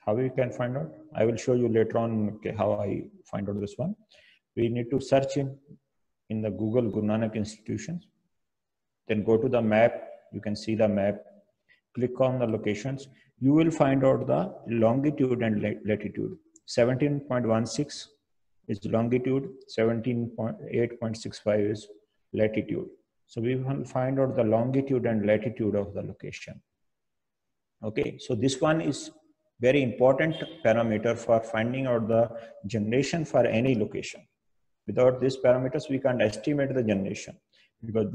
How we can find out? I will show you later on how I find out this one. We need to search in the Google Guru Nanak institutions. Then go to the map. You can see the map. Click on the locations. You will find out the longitude and latitude. 17.16 is longitude, 17.8.65 is latitude. So we will find out the longitude and latitude of the location. Okay, so this one is very important parameter for finding out the generation for any location. Without these parameters, we can't estimate the generation, because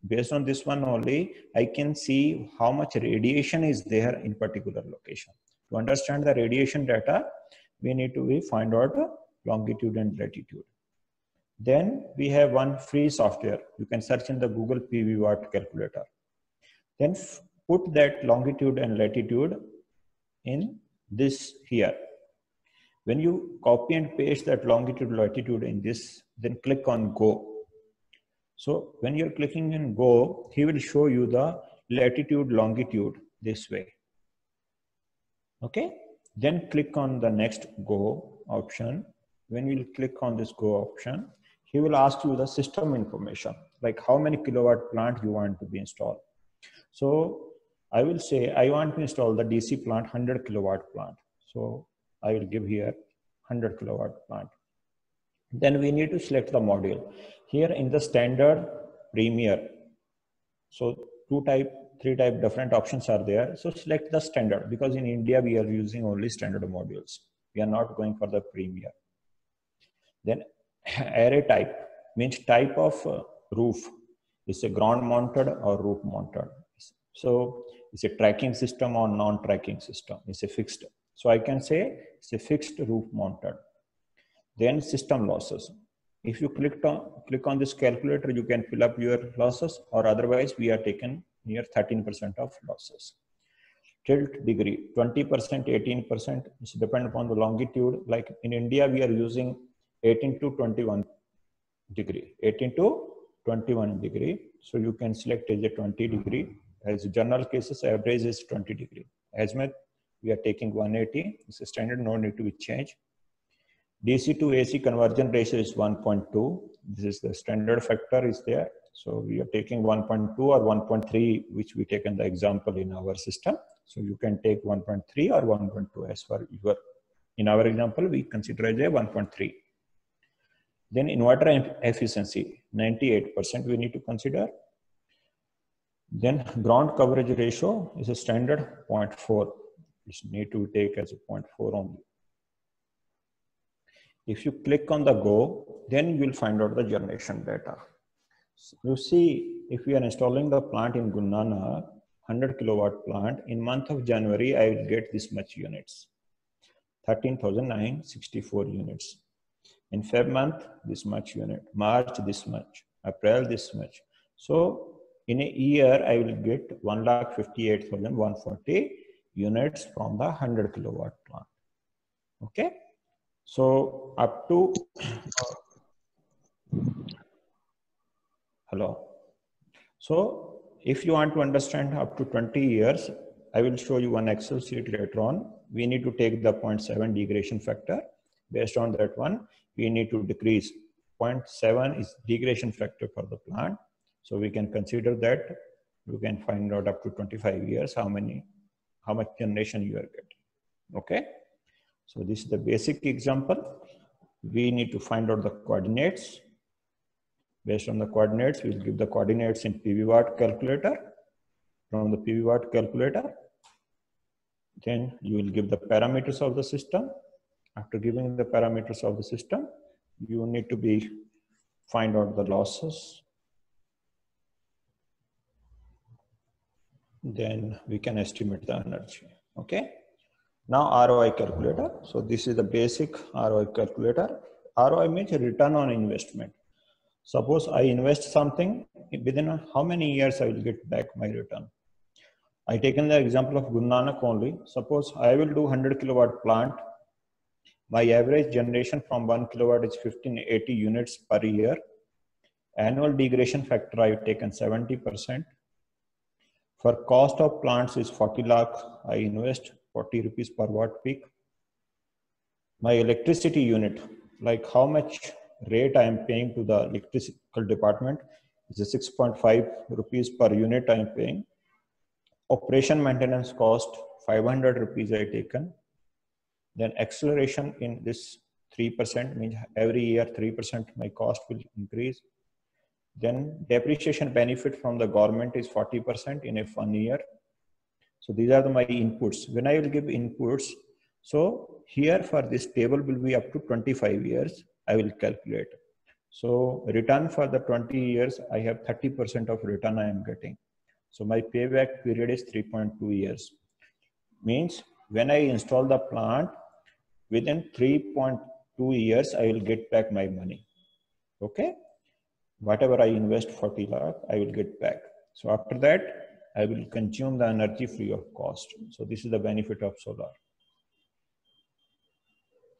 based on this one only, I can see how much radiation is there in particular location. To understand the radiation data, we need to find out longitude and latitude. Then we have one free software. You can search in the Google PV watt calculator. Then put that longitude and latitude in this here. When you copy and paste that longitude latitude in this, then click on go. So when you're clicking on go, he will show you the latitude longitude this way. Okay, then click on the next go option. When you click on this go option, he will ask you the system information, like how many kilowatt plant you want to be installed. So I will say I want to install the DC plant, 100 kilowatt plant. So I will give here 100 kilowatt plant. Then we need to select the module. Here in the standard premier, so three type different options are there. So select the standard, because in India we are using only standard modules. We are not going for the premier. Then array type means type of roof. Is a ground mounted or roof mounted. So it's a tracking system or non-tracking system. It's a fixed. So I can say it's a fixed roof mounted. Then system losses. If you click on this calculator, you can fill up your losses, or otherwise we are taken near 13% of losses. Tilt degree, 20%, 18%, it depends upon the longitude. Like in India, we are using 18 to 21 degree, 18 to 21 degree. So you can select as a 20 degree. As general cases, average is 20 degree. Azimuth, we are taking 180. It's a standard, no need to be changed. DC to AC conversion ratio is 1.2. This is the standard factor is there. So we are taking 1.2 or 1.3, which we taken the example in our system. So you can take 1.3 or 1.2 as for your, in our example, we consider as a 1.3. Then inverter efficiency, 98% we need to consider. Then ground coverage ratio is a standard 0.4. This need to take as a 0.4 only. If you click on the go, then you will find out the generation data. So you see, if we are installing the plant in Guru Nanak, 100 kilowatt plant, in month of January, I will get this much units, 13,964 units. In Feb month, this much unit, March, this much, April, this much. So in a year, I will get 1,58,140 units from the 100 kilowatt plant. Okay. So up to, hello. So if you want to understand up to 20 years, I will show you one Excel sheet later on. We need to take the 0.7 degradation factor. Based on that one, we need to decrease. 0.7 is degradation factor for the plant. So we can consider that. You can find out up to 25 years how much generation you are getting. Okay. So this is the basic example. We need to find out the coordinates. Based on the coordinates, we'll give the coordinates in PV watt calculator. From the PV watt calculator, then you will give the parameters of the system. After giving the parameters of the system, you need to find out the losses. Then we can estimate the energy. Okay. Now ROI calculator. So this is the basic ROI calculator. ROI means return on investment. Suppose I invest something, within how many years I will get back my return. I taken the example of Guru Nanak only. Suppose I will do 100 kilowatt plant. My average generation from 1 kilowatt is 1580 units per year. Annual degradation factor I have taken 70%. For cost of plants is 40 lakh. I invest 40 rupees per watt peak. My electricity unit, like how much rate I am paying to the electrical department, is a 6.5 rupees per unit I am paying. Operation maintenance cost 500 rupees I taken. Then acceleration in this 3% means every year 3% my cost will increase. Then depreciation benefit from the government is 40% in a 1 year. So these are my inputs. When I will give inputs, so here for this table will be up to 25 years, I will calculate. So return for the 20 years, I have 30% of return I am getting. So my payback period is 3.2 years. Means when I install the plant, within 3.2 years, I will get back my money. Okay. Whatever I invest 40 lakh, I will get back. So after that, I will consume the energy free of cost. So this is the benefit of solar.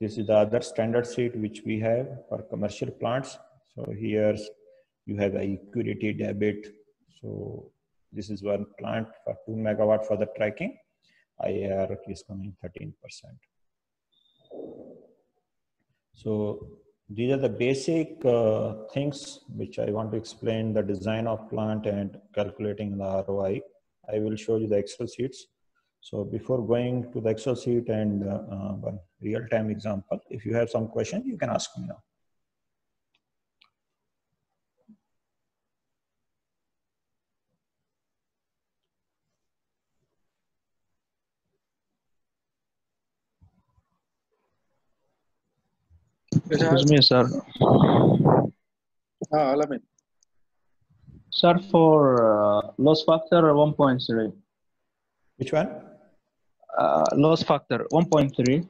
This is the other standard sheet which we have for commercial plants. So here you have a equity debit. So this is one plant for 2 megawatt for the tracking. IAR is coming 13%. So these are the basic things which I want to explain: the design of plant and calculating the ROI. I will show you the Excel sheets. So before going to the Excel sheet and one real-time example, if you have some question, you can ask me now. Excuse me, sir. Alamin. Sir, for loss factor 1.3. Which one? Loss factor 1.3.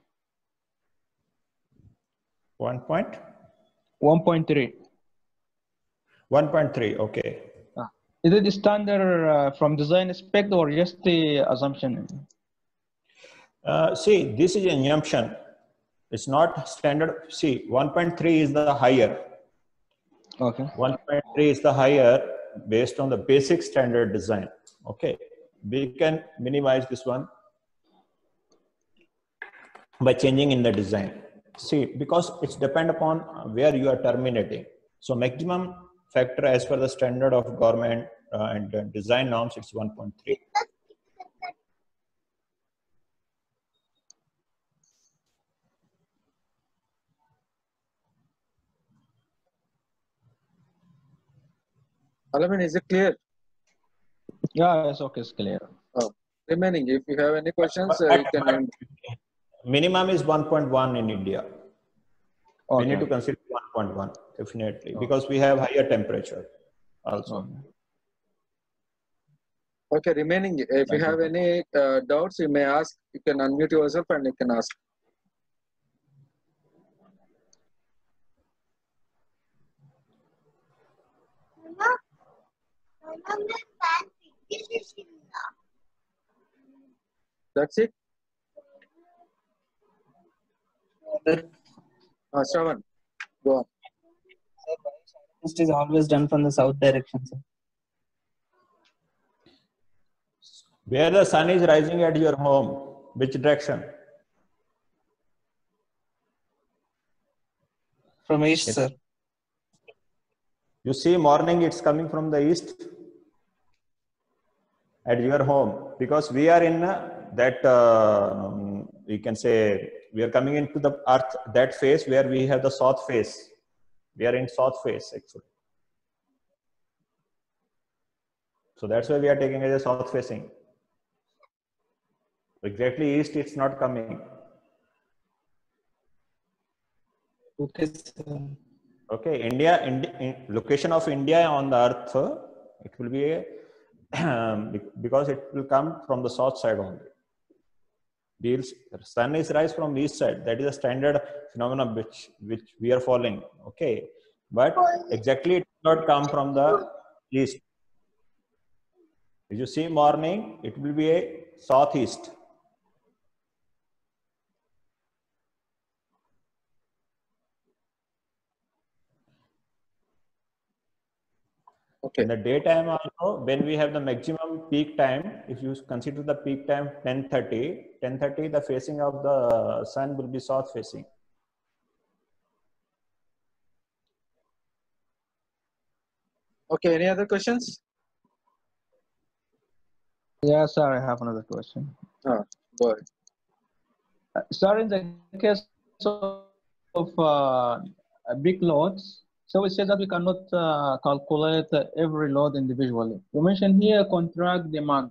1.3. 1.3. Okay. Is it standard from design spec or just the assumption? See, this is an assumption. It's not standard. See, 1.3 is the higher. Okay. 1.3 is the higher based on the basic standard design. Okay. We can minimize this one by changing in the design. See, because it's depend upon where you are terminating. So maximum factor as per the standard of government and design norms, it's 1.3. Alamin, is it clear? Yeah, it's okay, it's clear. Oh. Remaining, if you have any questions, you can. Minimum is 1.1 in India. Okay. We need to consider 1.1 definitely, because we have higher temperature also. Okay, remaining, if you have any doubts, you may ask. You can unmute yourself and you can ask. That's it. Shravan, go on. It is always done from the south direction, sir. Where the sun is rising at your home, which direction? From east, sir. You see morning it's coming from the east at your home, because we are in that, we can say, we are coming into the earth, that phase where we have the south face. We are in south face actually. So that's why we are taking as a south facing. Exactly east, it's not coming. Okay, sir. Okay, India, location of India on the earth, it will be a because it will come from the south side only. The sun is rise from the east side. That is a standard phenomenon which we are following. Okay, but exactly it will not come from the east. If you see morning, it will be a southeast. Okay. In the daytime also, when we have the maximum peak time, if you consider the peak time 10:30, the facing of the sun will be south facing. Okay, any other questions? Yeah, sir, I have another question. Go ahead. Sir, in the case of big loads, so it says that we cannot calculate every load individually. You mentioned here contract demand,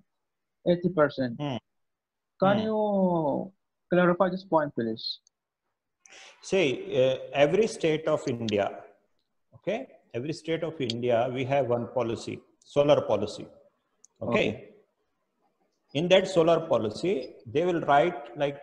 80%. Can you clarify this point, please? See, every state of India, okay, every state of India, we have one policy, solar policy, okay? In that solar policy, they will write like